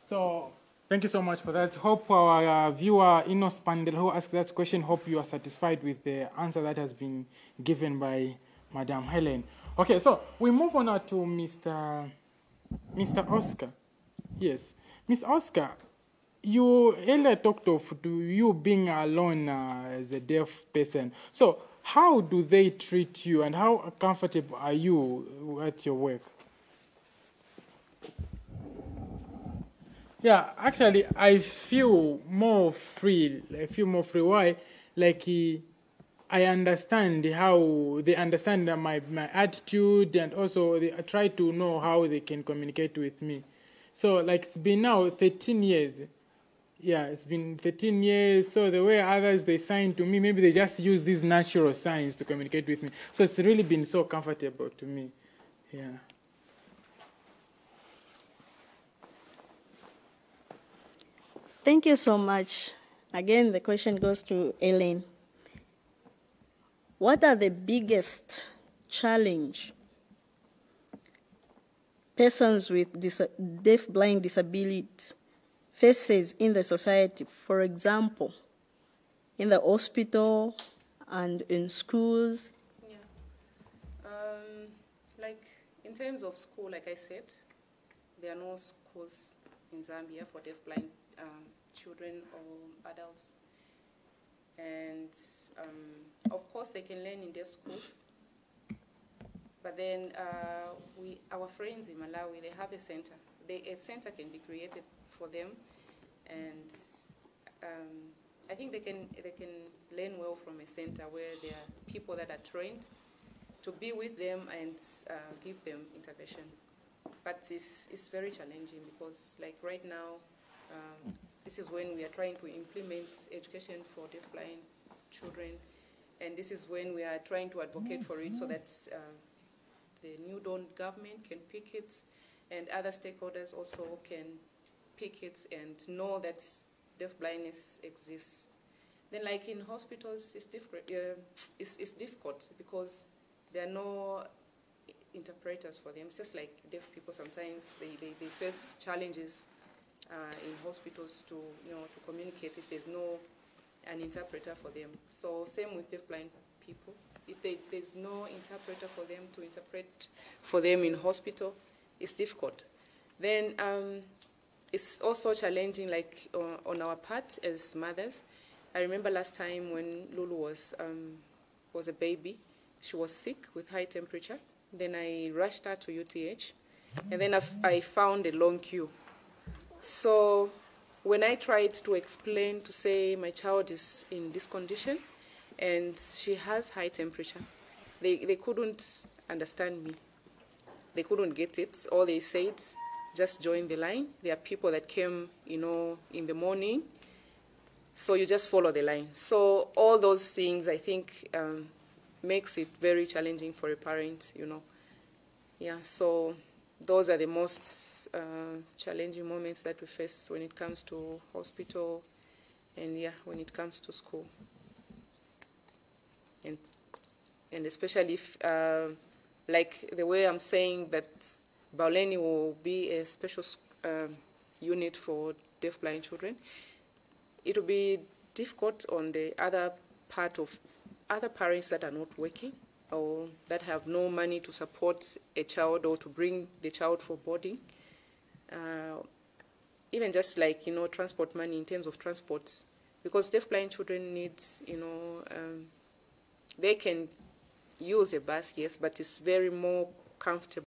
So thank you so much for that. Hope our viewer, Inos Pandel, who asked that question, hope you are satisfied with the answer that has been given by Madam Helen. Okay, so we move on now to Mr. Oscar. Yes. Ms. Oscar, you earlier talked of you being alone as a deaf person. So how do they treat you and how comfortable are you at your work? Yeah, actually, I feel more free. Why? Like, I understand how they understand my attitude, and also they try to know how they can communicate with me. So, like, it's been now 13 years. Yeah, it's been 13 years. So the way others, they sign to me, maybe they just use these natural signs to communicate with me. So it's really been so comfortable to me. Yeah. Thank you so much. Again, the question goes to Elaine. What are the biggest challenge persons with deaf-blind disability faces in the society? For example, in the hospital and in schools? Yeah. Like in terms of school, like I said, there are no schools in Zambia for deaf-blind children or adults. And of course they can learn in deaf schools. But then our friends in Malawi, they have a center. A center can be created for them, and I think they can learn well from a center where there are people that are trained to be with them and give them intervention. But it's very challenging because, like right now, this is when we are trying to implement education for deaf-blind children, and this is when we are trying to advocate for it so that the New Dawn government can pick it, and other stakeholders also can pick it and know that deaf-blindness exists. Then, like in hospitals, it's difficult because there are no interpreters for them. It's just like deaf people, sometimes they face challenges in hospitals to communicate if there's an interpreter for them. So same with deaf-blind people. If there's no interpreter for them to interpret for them in hospital, it's difficult. Then it's also challenging, like on our part as mothers. I remember last time when Lulu was a baby, she was sick with high temperature. Then I rushed her to UTH, and then I found a long queue. So when I tried to explain, to say my child is in this condition and she has high temperature, they couldn't understand me. They couldn't get it. All they said, just join the line. There are people that came, in the morning, so you just follow the line. So all those things, I think, makes it very challenging for a parent, Yeah, so those are the most challenging moments that we face when it comes to hospital and, yeah, when it comes to school. And especially if, like the way I'm saying that Bauleni will be a special unit for deaf-blind children, it will be difficult on the other part of other parents that are not working or that have no money to support a child or to bring the child for boarding. Even just like, transport money in terms of transport. Because deaf-blind children need, they can use a bus, yes, but it's very more comfortable